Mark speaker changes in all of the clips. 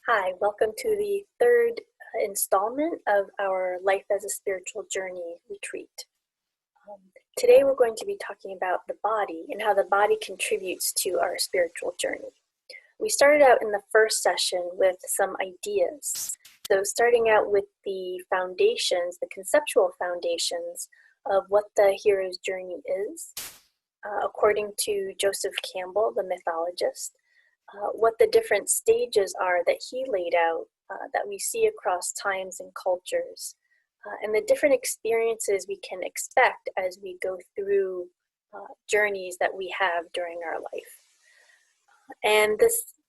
Speaker 1: Hi, welcome to the third installment of our Life as a Spiritual Journey retreat. Today we're going to be talking about the body and how the body contributes to our spiritual journey. We started out in the first session with some ideas. So starting out with the foundations, the conceptual foundations of what the hero's journey is, according to Joseph Campbell, the mythologist. What the different stages are that he laid out that we see across times and cultures, and the different experiences we can expect as we go through journeys that we have during our life. And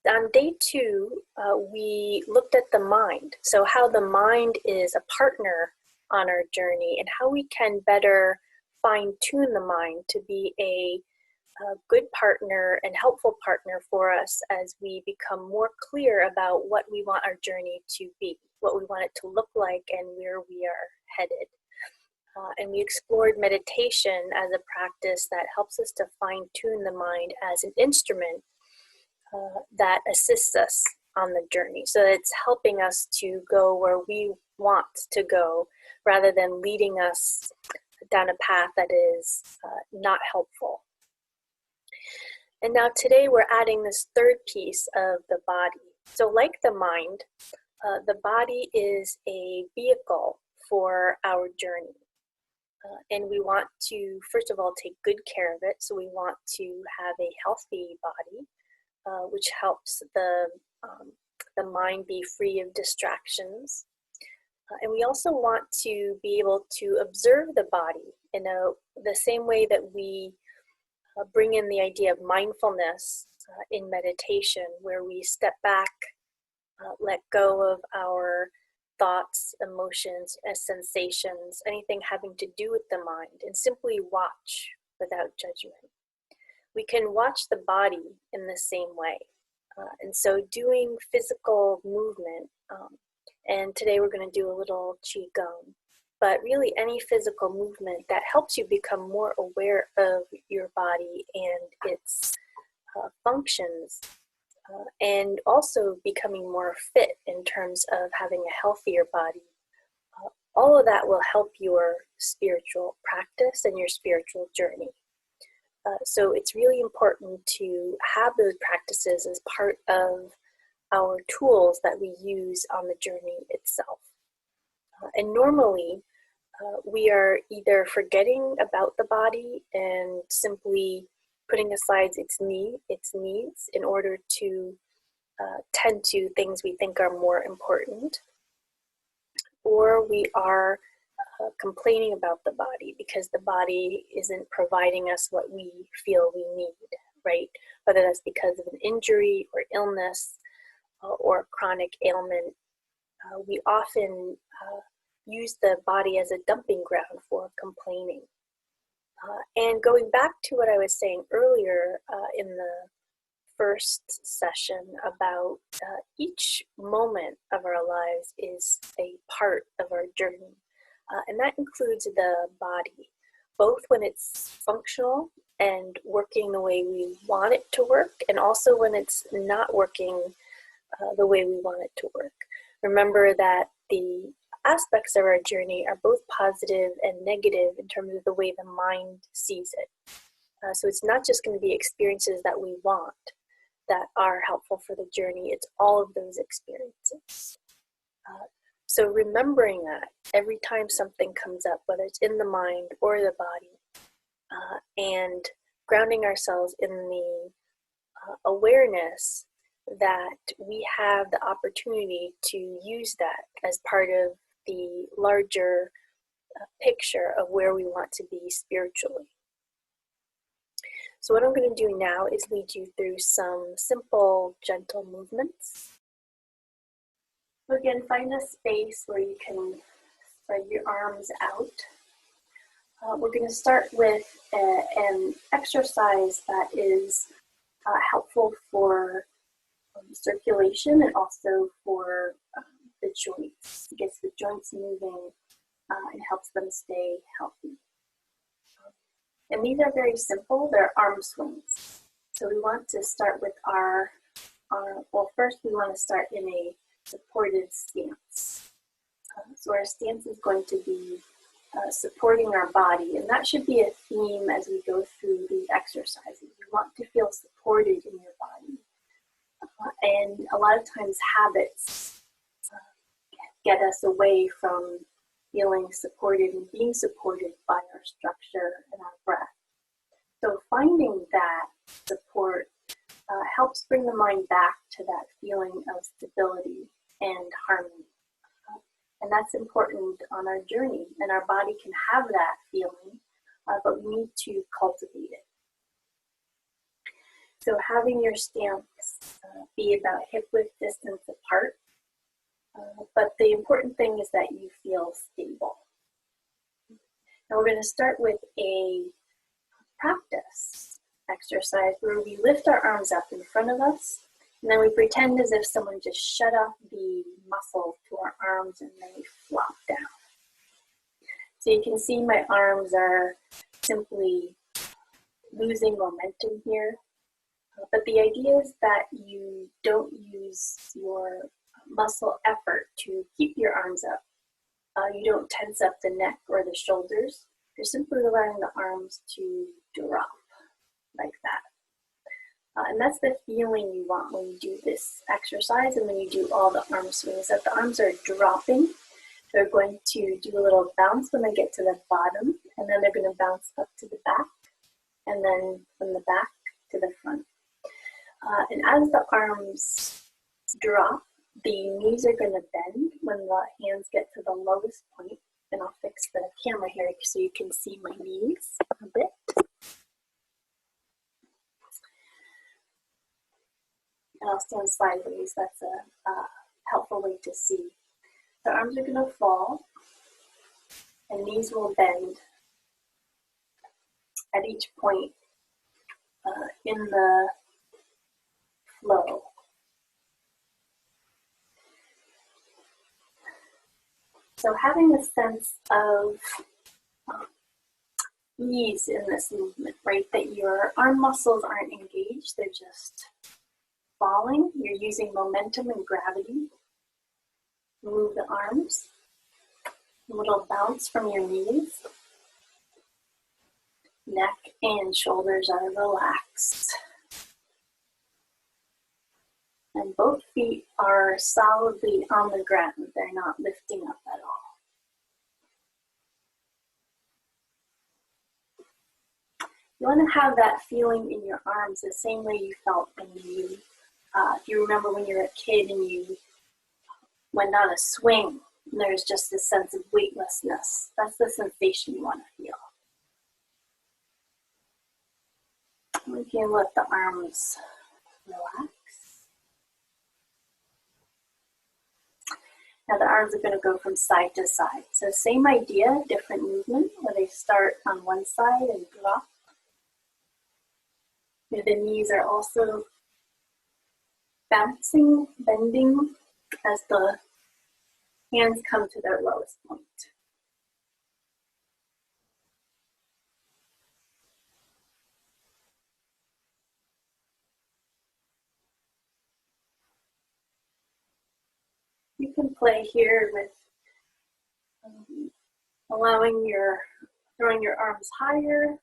Speaker 1: on day 2, we looked at the mind, so how the mind is a partner on our journey and how we can better fine-tune the mind to be a good partner and helpful partner for us as we become more clear about what we want our journey to be, what we want it to look like, and where we are headed. And we explored meditation as a practice that helps us to fine-tune the mind as an instrument that assists us on the journey. So it's helping us to go where we want to go rather than leading us down a path that is not helpful. And now today we're adding this third piece of the body. So like the mind, the body is a vehicle for our journey. And we want to, first of all, take good care of it. So we want to have a healthy body, which helps the mind be free of distractions. And we also want to be able to observe the body in the same way that we bring in the idea of mindfulness in meditation, where we step back, let go of our thoughts, emotions, sensations, anything having to do with the mind, and simply watch without judgment. We can watch the body in the same way. And so doing physical movement, and today we're going to do a little Qigong, but really any physical movement that helps you become more aware of your body and its functions, and also becoming more fit in terms of having a healthier body. All of that will help your spiritual practice and your spiritual journey. So it's really important to have those practices as part of our tools that we use on the journey itself. And normally, we are either forgetting about the body and simply putting aside its needs in order to tend to things we think are more important, or we are complaining about the body because the body isn't providing us what we feel we need, right? Whether that's because of an injury or illness or a chronic ailment, we often use the body as a dumping ground for complaining. And going back to what I was saying earlier in the first session about each moment of our lives is a part of our journey. And that includes the body, both when it's functional and working the way we want it to work, and also when it's not working the way we want it to work. Remember that the aspects of our journey are both positive and negative in terms of the way the mind sees it. So it's not just going to be experiences that we want that are helpful for the journey, it's all of those experiences. So remembering that every time something comes up, whether it's in the mind or the body, and grounding ourselves in the awareness that we have the opportunity to use that as part of the larger picture of where we want to be spiritually. So what I'm going to do now is lead you through some simple, gentle movements. So again, find a space where you can spread your arms out. We're going to start with an exercise that is helpful for circulation and also for the joints. It gets the joints moving and helps them stay healthy. And these are very simple. They're arm swings. So we want to start with our well, first we want to start in a supported stance. So our stance is going to be supporting our body, and that should be a theme as we go through the exercises. You want to feel supported in your body. And a lot of times habits get us away from feeling supported and being supported by our structure and our breath. So finding that support helps bring the mind back to that feeling of stability and harmony. And that's important on our journey, and our body can have that feeling, but we need to cultivate it. So having your stance be about hip-width distance apart, but the important thing is that you feel stable. Now we're going to start with a practice exercise where we lift our arms up in front of us, and then we pretend as if someone just shut off the muscle to our arms and they flop down. So you can see my arms are simply losing momentum here. But the idea is that you don't use your muscle effort to keep your arms up. You don't tense up the neck or the shoulders. You're simply allowing the arms to drop like that. And that's the feeling you want when you do this exercise and when you do all the arm swings, that the arms are dropping. They're going to do a little bounce when they get to the bottom, and then they're going to bounce up to the back, and then from the back to the front. And as the arms drop, the knees are going to bend when the hands get to the lowest point. And I'll fix the camera here so you can see my knees a bit. And I'll stand sideways. That's a helpful way to see. The arms are going to fall, and knees will bend at each point in the flow. So having a sense of ease in this movement, right? That your arm muscles aren't engaged, they're just falling. You're using momentum and gravity. Move the arms. A little bounce from your knees. Neck and shoulders are relaxed. And both feet are solidly on the ground. They're not lifting up at all. You want to have that feeling in your arms the same way you felt when you, if you remember when you were a kid and you went on a swing, and there's just this sense of weightlessness. That's the sensation you want to feel. We can let the arms relax. Now the arms are going to go from side to side. So same idea, different movement, where they start on one side and drop. The knees are also bouncing, bending as the hands come to their lowest point. You can play here with throwing your arms higher.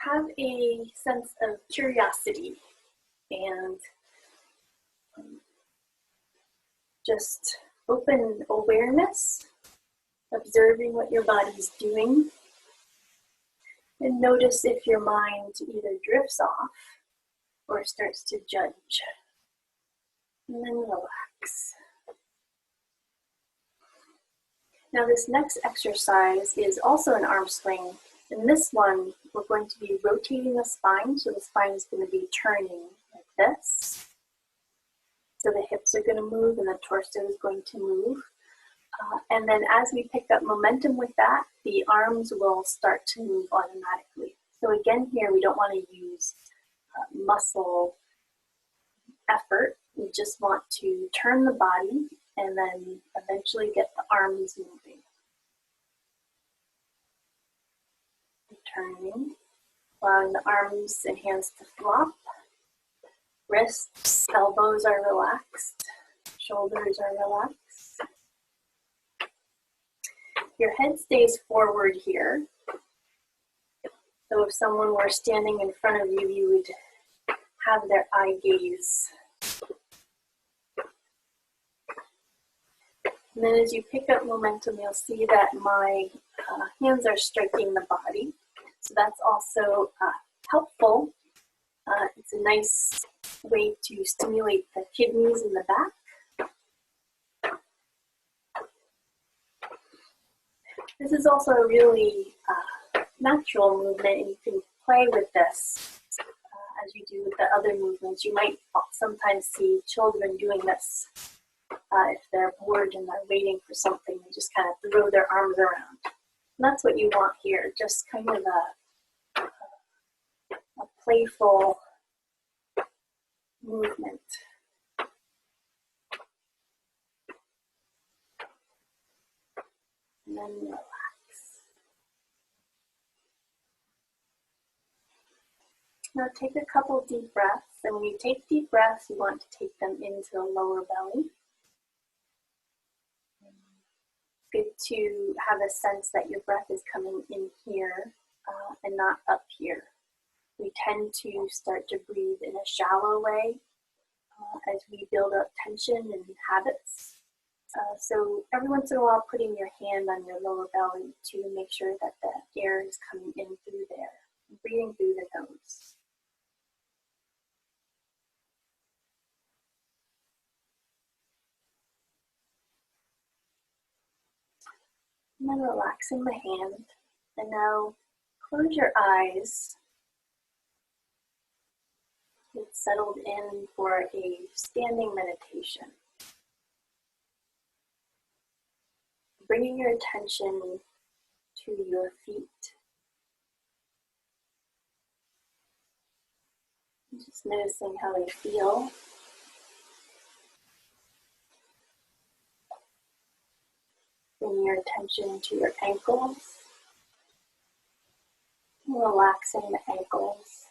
Speaker 1: Have a sense of curiosity and just open awareness, observing what your body's doing. And notice if your mind either drifts off or starts to judge. And then relax. Now this next exercise is also an arm swing. In this one, we're going to be rotating the spine. So the spine is going to be turning like this. So the hips are going to move and the torso is going to move. And then as we pick up momentum with that, the arms will start to move automatically. So again here, we don't want to use muscle effort. We just want to turn the body and then eventually get the arms moving. Turning, allowing the arms and hands to flop. Wrists, elbows are relaxed. Shoulders are relaxed. Your head stays forward here. So if someone were standing in front of you, you would have their eye gaze. And then as you pick up momentum, you'll see that my hands are striking the body. So that's also helpful. It's a nice way to stimulate the kidneys in the back. This is also a really natural movement, and you can play with this as you do with the other movements. You might sometimes see children doing this if they're bored and they're waiting for something. They just kind of throw their arms around. And that's what you want here, just kind of a playful movement. And then relax. Now take a couple deep breaths, and when you take deep breaths, you want to take them into the lower belly. Good to have a sense that your breath is coming in here and not up here. We tend to start to breathe in a shallow way as we build up tension and habits. So every once in a while, putting your hand on your lower belly to make sure that the air is coming in through there, breathing through the nose. And then relaxing the hand. And now close your eyes. Get settled in for a standing meditation. Bringing your attention to your feet. Just noticing how they feel. Bringing your attention to your ankles. Relaxing the ankles.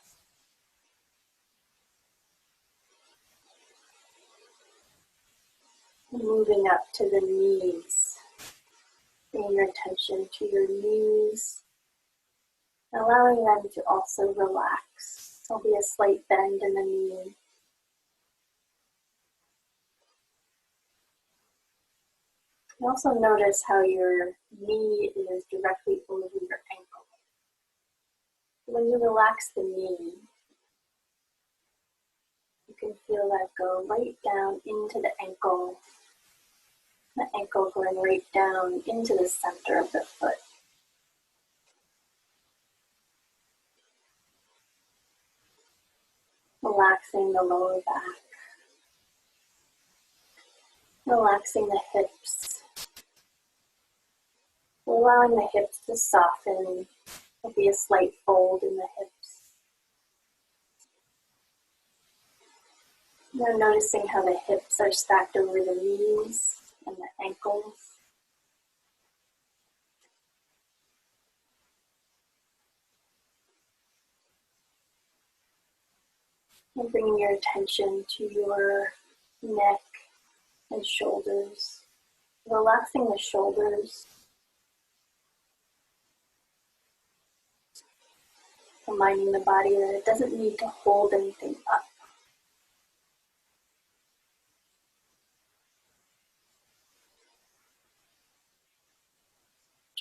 Speaker 1: Moving up to the knees. Bringing your attention to your knees. Allowing them to also relax. There'll be a slight bend in the knee. You also notice how your knee is directly over your ankle. When you relax the knee, you can feel that go right down into the ankle going right down into the center of the foot. Relaxing the lower back. Relaxing the hips. Allowing the hips to soften. There'll be a slight fold in the hips. Now noticing how the hips are stacked over the knees and the ankles. And bringing your attention to your neck and shoulders. Relaxing the shoulders. Reminding the body that it doesn't need to hold anything up.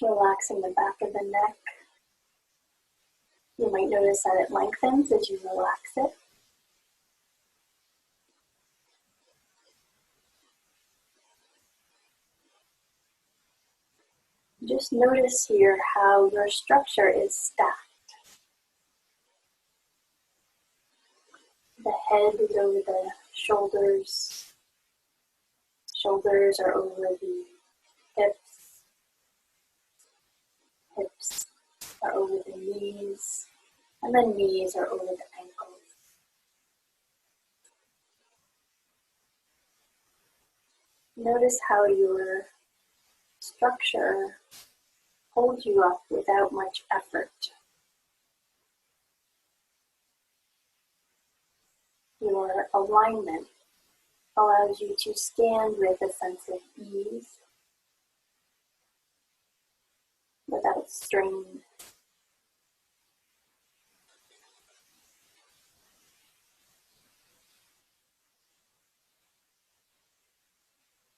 Speaker 1: Relaxing the back of the neck. You might notice that it lengthens as you relax it. Just notice here how your structure is stacked. The head is over the shoulders. Shoulders are over the hips. Hips are over the knees. And then knees are over the ankles. Notice how your structure holds you up without much effort. alignment allows you to stand with a sense of ease without strain.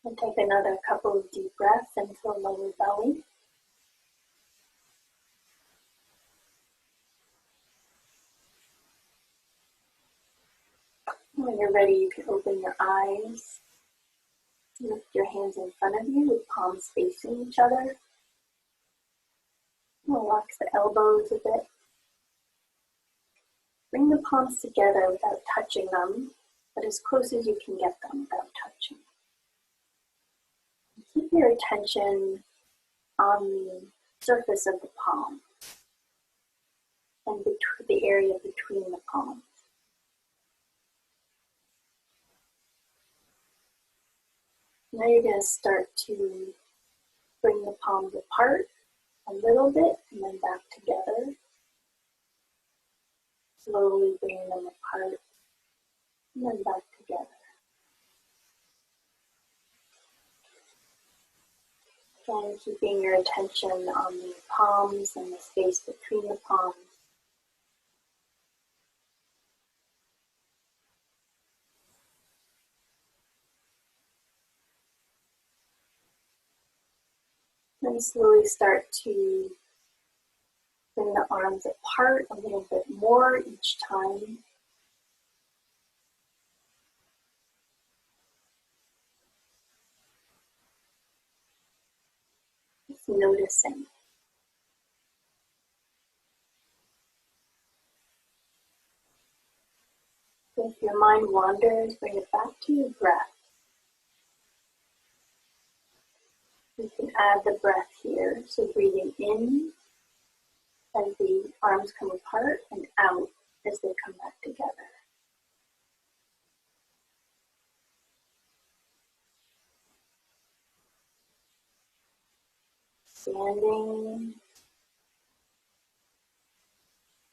Speaker 1: And take another couple of deep breaths into the lower belly. When you're ready, you can open your eyes. Lift your hands in front of you with palms facing each other. Relax the elbows a bit. Bring the palms together without touching them, but as close as you can get them without touching. Keep your attention on the surface of the palm and the area between the palms. Now you're going to start to bring the palms apart a little bit and then back together. Slowly bring them apart and then back together. Again, keeping your attention on the palms and the space between the palms. Then slowly start to bring the arms apart a little bit more each time. Just noticing. If your mind wanders, bring it back to your breath. You can add the breath here, so breathing in as the arms come apart and out as they come back together. Standing,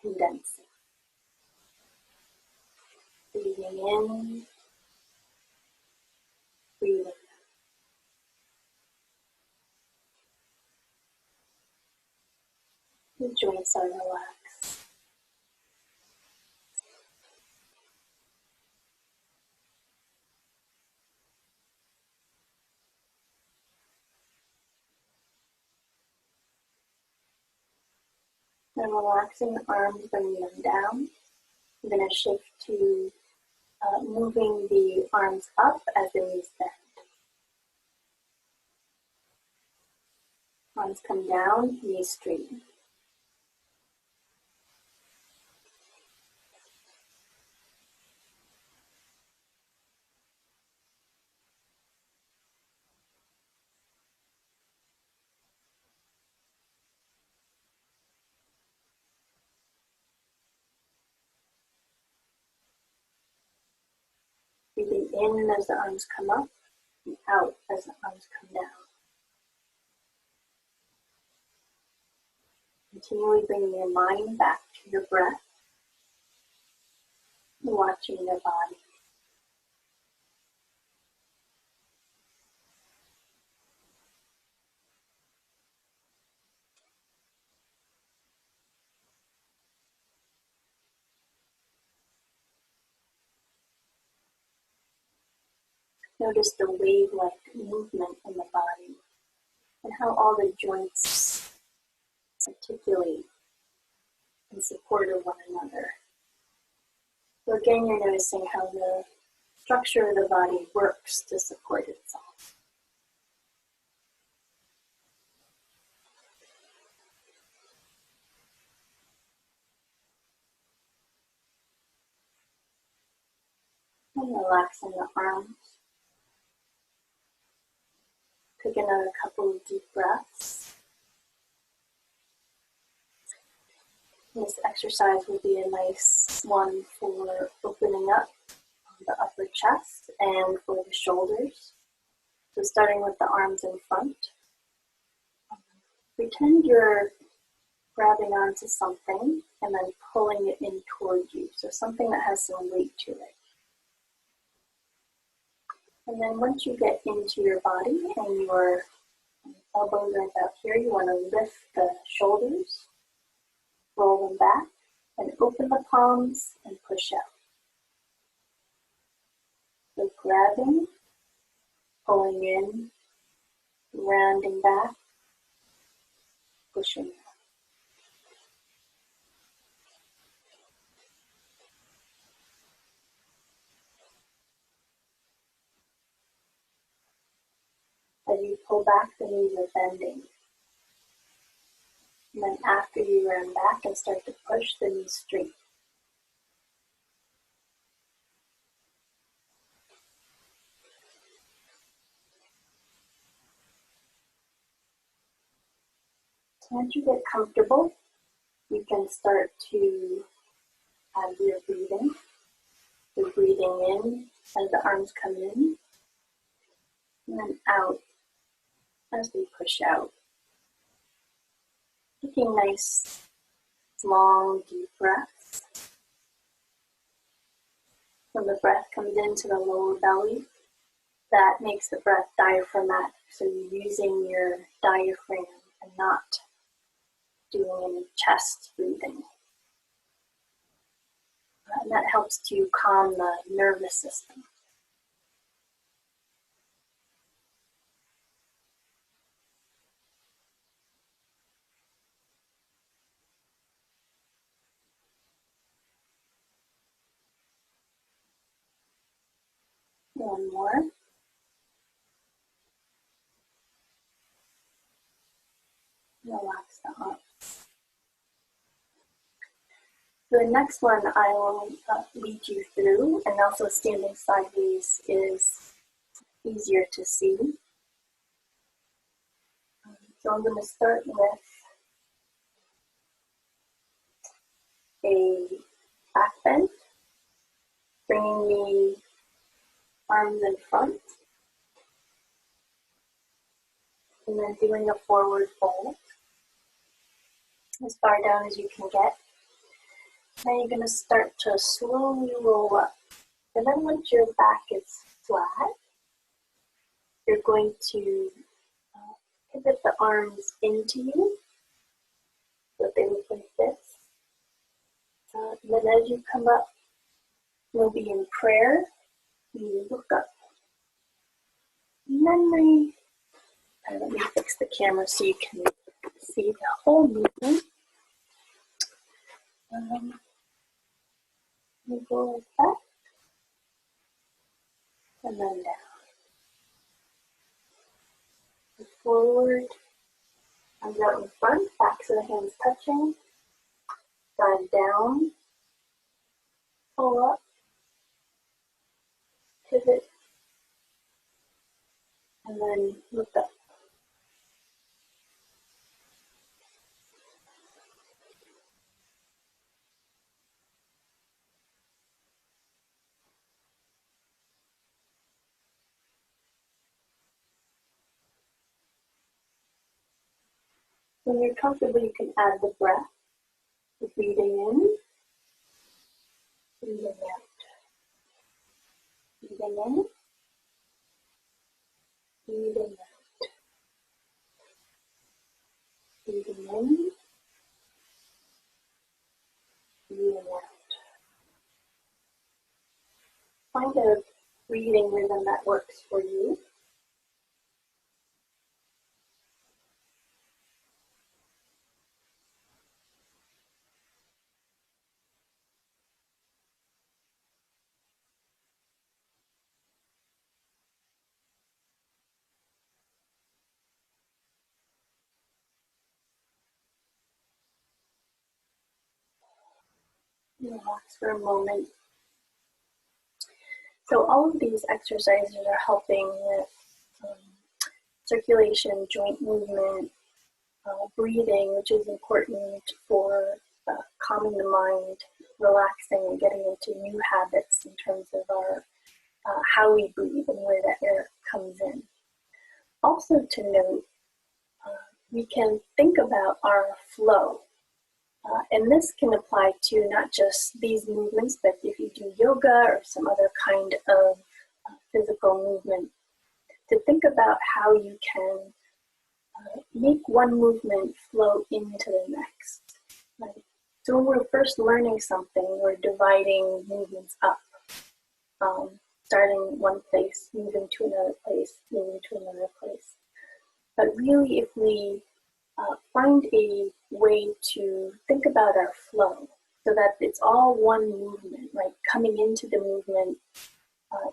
Speaker 1: condensing. Breathing in, breathing out. The joints are relaxed. Then relaxing the arms, bringing them down. I'm going to shift to moving the arms up as the knees bend. Arms come down, knees straighten. Breathing in as the arms come up and out as the arms come down. Continually bringing your mind back to your breath and watching your body. Notice the wave-like movement in the body and how all the joints articulate in support of one another. So again, you're noticing how the structure of the body works to support itself. And relaxing the arms. Take another couple of deep breaths. This exercise will be a nice one for opening up the upper chest and for the shoulders. So starting with the arms in front. Pretend you're grabbing onto something and then pulling it in toward you. So something that has some weight to it. And then once you get into your body and your elbows are about here, you want to lift the shoulders, roll them back, and open the palms and push out. So grabbing, pulling in, rounding back, pushing out. As you pull back, the knees are bending. And then after you round back and start to push, the knees straight. So once you get comfortable, you can start to have your breathing. So breathing in as the arms come in, and then out as we push out. Taking nice, long, deep breaths. When the breath comes into the lower belly, that makes the breath diaphragmatic. So you're using your diaphragm and not doing any chest breathing. And that helps to calm the nervous system. One more. Relax the arms. The next one I will lead you through, and also standing sideways is easier to see. So I'm going to start with a back bend, bringing the arms in front, and then doing a forward fold, as far down as you can get. Now you're going to start to slowly roll up. And then once your back is flat, you're going to pivot the arms into you, so they look like this. And then as you come up, you'll be in prayer, you look up. And then let me fix the camera so you can see the whole movement. You go like that, and then down. Forward, arms out in front, backs of the hands touching. Dive down, pull up, pivot, and then look up. When you're comfortable, you can add the breath. Breathing in, breathing out. Breathing in, breathing out. Breathing in, breathing out. Find a breathing rhythm that works for you. Relax for a moment. So all of these exercises are helping with circulation, joint movement, breathing, which is important for calming the mind, relaxing, and getting into new habits in terms of our how we breathe and where that air comes in. Also to note, we can think about our flow. And this can apply to not just these movements, but if you do yoga or some other kind of physical movement, to think about how you can make one movement flow into the next. Right? So when we're first learning something, we're dividing movements up, starting one place, moving to another place, moving to another place. But really, if we find a way to think about our flow so that it's all one movement, right? Coming into the movement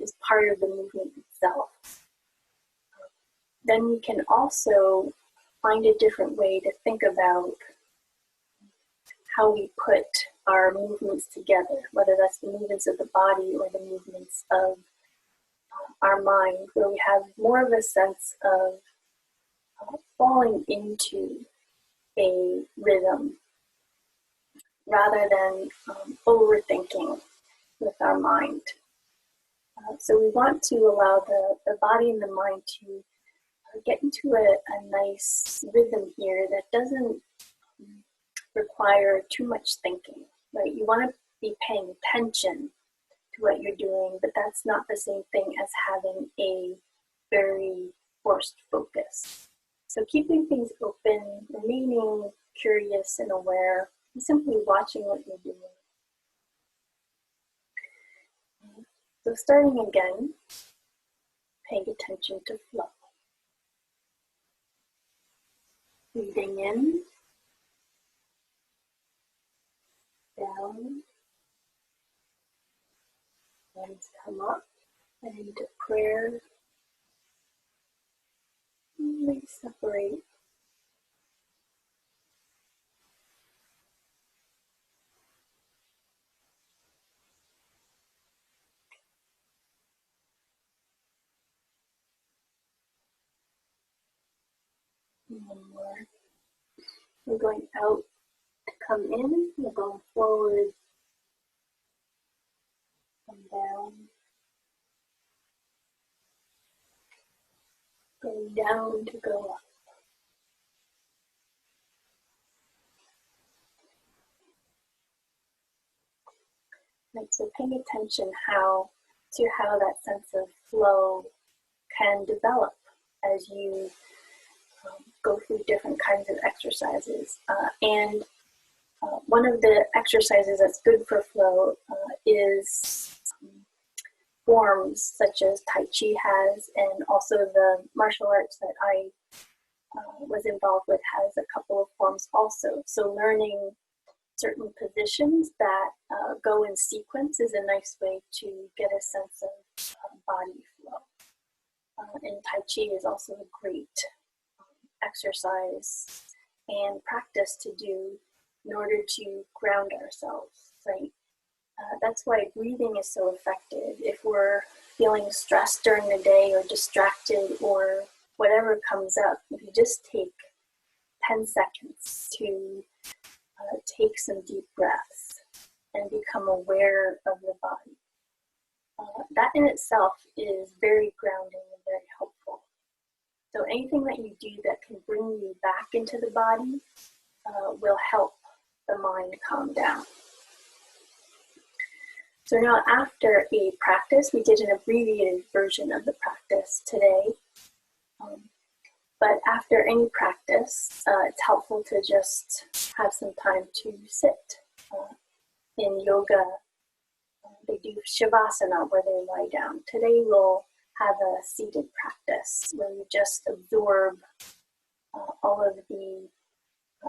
Speaker 1: is part of the movement itself. Then we can also find a different way to think about how we put our movements together, whether that's the movements of the body or the movements of our mind, where we have more of a sense of falling into a rhythm rather than overthinking with our mind. So we want to allow the body and the mind to get into a nice rhythm here that doesn't require too much thinking, right? You want to be paying attention to what you're doing, but that's not the same thing as having a very forced focus. So keeping things open, remaining curious and aware, and simply watching what you're doing. So starting again, paying attention to flow. Breathing in, down, hands come up, and into prayer. We separate. One more. We're going out to come in, we're going forward, come down, going down to go up. And so paying attention to how that sense of flow can develop as you go through different kinds of exercises. And one of the exercises that's good for flow is forms such as Tai Chi has, and also the martial arts that I was involved with has a couple of forms also. So learning certain positions that go in sequence is a nice way to get a sense of body flow. And Tai Chi is also a great exercise and practice to do in order to ground ourselves, right? That's why breathing is so effective. If we're feeling stressed during the day or distracted or whatever comes up, if you just take 10 seconds to take some deep breaths and become aware of the body, that in itself is very grounding and very helpful. So anything that you do that can bring you back into the body will help the mind calm down. So now after a practice, we did an abbreviated version of the practice today. But after any practice, it's helpful to just have some time to sit. In yoga, they do shavasana where they lie down. Today we'll have a seated practice where we just absorb all of the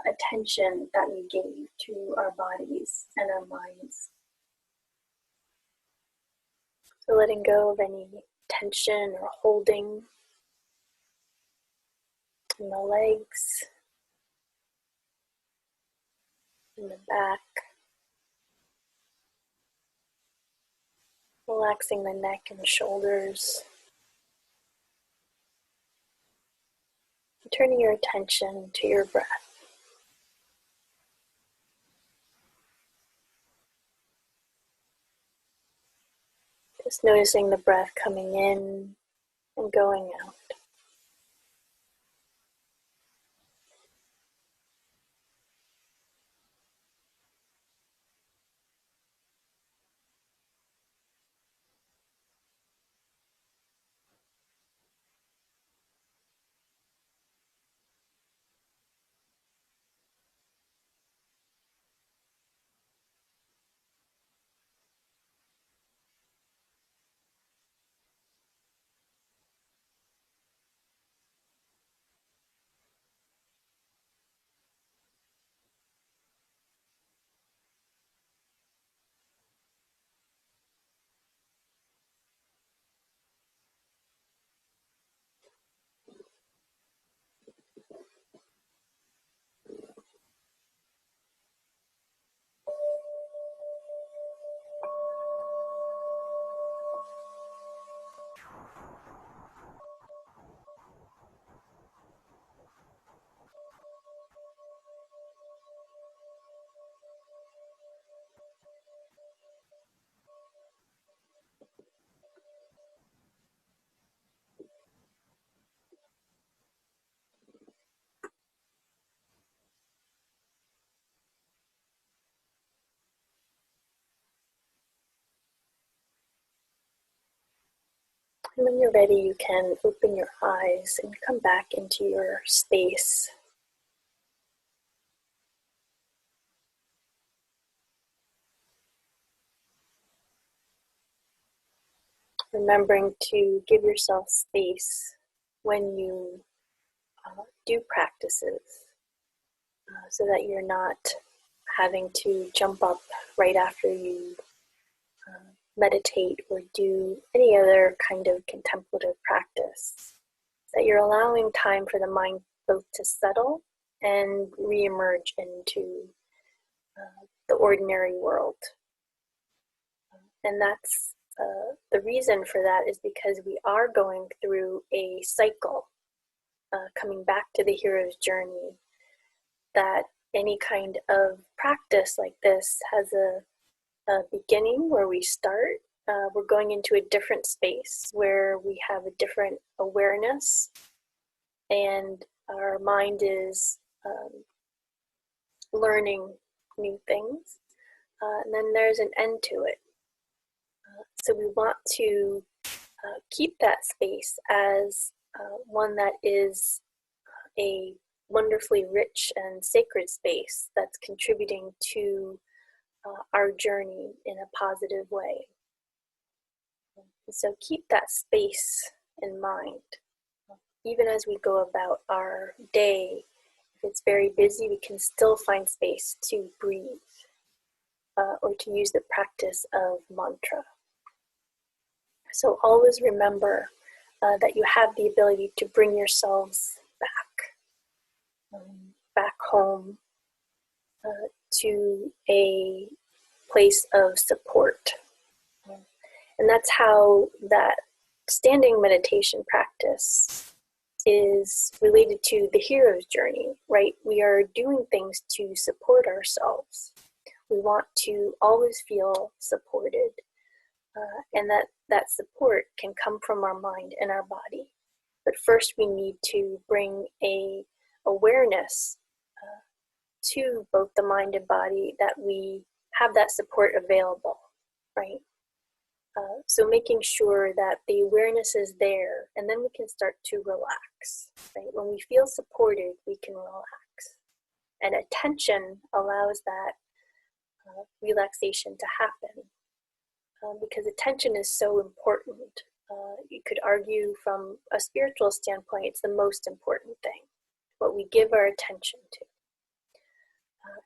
Speaker 1: attention that we gave to our bodies and our minds. So letting go of any tension or holding in the legs, in the back, relaxing the neck and shoulders, turning your attention to your breath. Just noticing the breath coming in and going out. And when you're ready, you can open your eyes and come back into your space. Remembering to give yourself space when you do practices so that you're not having to jump up right after you meditate or do any other kind of contemplative practice. That you're allowing time for the mind both to settle and re-emerge into the ordinary world. And that's the reason for that is because we are going through a cycle, coming back to the hero's journey, that any kind of practice like this has a beginning where we start. We're going into a different space where we have a different awareness and our mind is learning new things. And then there's an end to it. So we want to keep that space as one that is a wonderfully rich and sacred space that's contributing to our journey in a positive way. And so keep that space in mind. Even as we go about our day, if it's very busy, we can still find space to breathe or to use the practice of mantra. So always remember that you have the ability to bring yourselves back home to a place of support. And that's how that standing meditation practice is related to the hero's journey, right? We are doing things to support ourselves. We want to always feel supported, and that support can come from our mind and our body. But first we need to bring a awareness to both the mind and body that we have that support available, right? So making sure that the awareness is there, and then we can start to relax, right? When we feel supported, we can relax. And attention allows that relaxation to happen, because attention is so important. You could argue from a spiritual standpoint, it's the most important thing, what we give our attention to.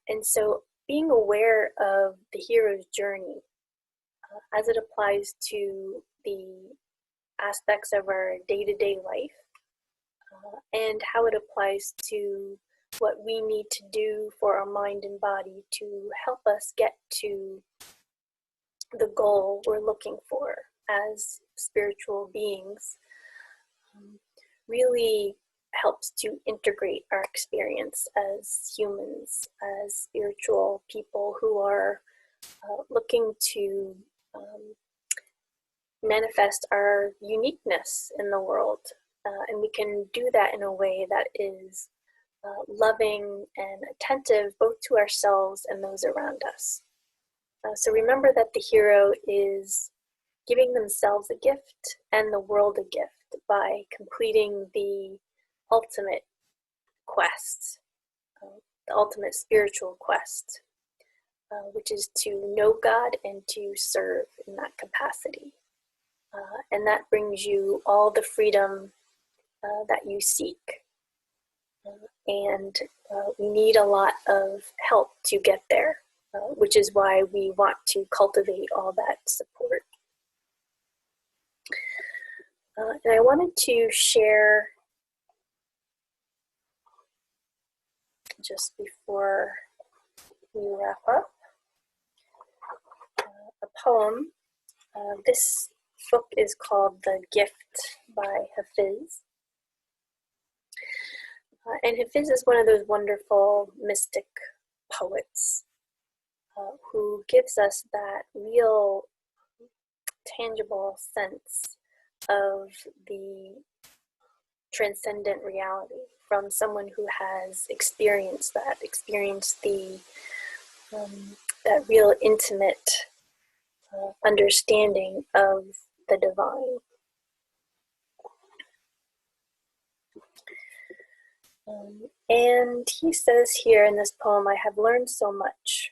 Speaker 1: And so being aware of the hero's journey as it applies to the aspects of our day-to-day life and how it applies to what we need to do for our mind and body to help us get to the goal we're looking for as spiritual beings, really helps to integrate our experience as humans, as spiritual people who are looking to manifest our uniqueness in the world. And we can do that in a way that is loving and attentive both to ourselves and those around us. So remember that the hero is giving themselves a gift and the world a gift by completing the ultimate quest, the ultimate spiritual quest, which is to know God and to serve in that capacity. And that brings you all the freedom that you seek. And we need a lot of help to get there, which is why we want to cultivate all that support. And I wanted to share, just before we wrap up, a poem. This book is called The Gift by Hafiz. And Hafiz is one of those wonderful mystic poets who gives us that real tangible sense of the transcendent reality from someone who has experienced the that real intimate understanding of the divine. And he says here in this poem, I have learned so much.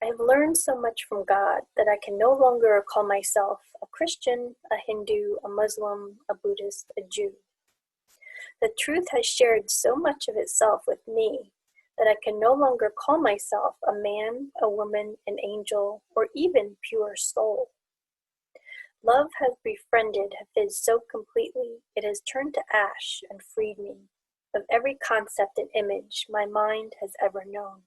Speaker 1: I have learned so much from God that I can no longer call myself a Christian, a Hindu, a Muslim, a Buddhist, a Jew. The truth has shared so much of itself with me that I can no longer call myself a man, a woman, an angel, or even pure soul. Love has befriended Hafiz so completely, it has turned to ash and freed me of every concept and image my mind has ever known.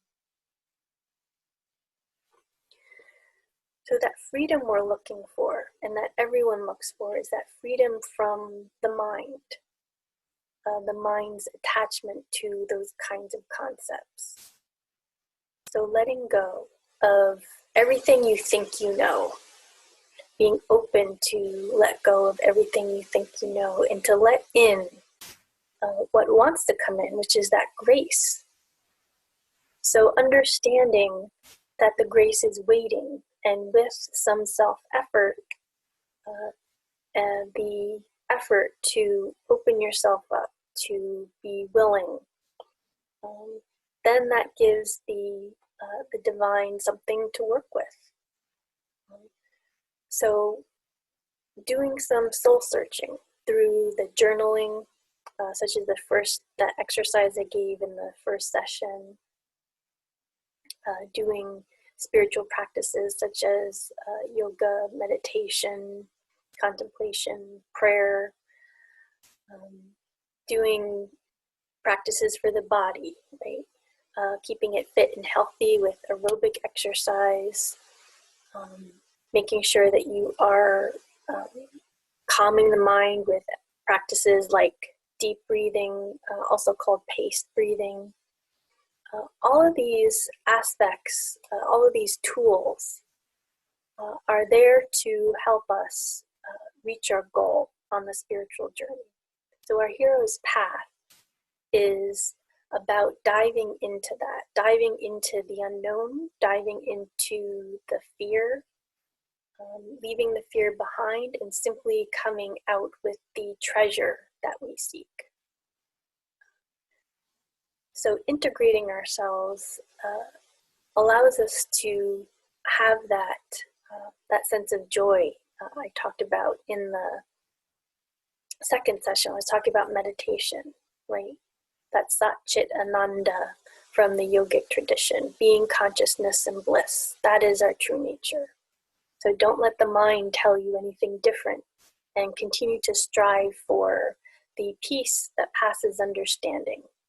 Speaker 1: So that freedom we're looking for, and that everyone looks for, is that freedom from the mind's attachment to those kinds of concepts. So letting go of everything you think you know, being open to let go of everything you think you know, and to let in what wants to come in, which is that grace. So understanding that the grace is waiting, and with some self-effort, and the effort to open yourself up, to be willing, then that gives the divine something to work with. So doing some soul searching through the journaling, such as that exercise I gave in the first session, doing spiritual practices such as yoga, meditation, contemplation, prayer, doing practices for the body, right? Keeping it fit and healthy with aerobic exercise, making sure that you are calming the mind with practices like deep breathing, also called paced breathing. All of these aspects, all of these tools are there to help us reach our goal on the spiritual journey. So our hero's path is about diving into that, diving into the unknown, diving into the fear, leaving the fear behind, and simply coming out with the treasure that we seek. So integrating ourselves allows us to have that sense of joy I talked about in the second session. I was talking about meditation, right? That Sat Chit Ananda from the yogic tradition, being consciousness and bliss. That is our true nature. So don't let the mind tell you anything different, and continue to strive for the peace that passes understanding.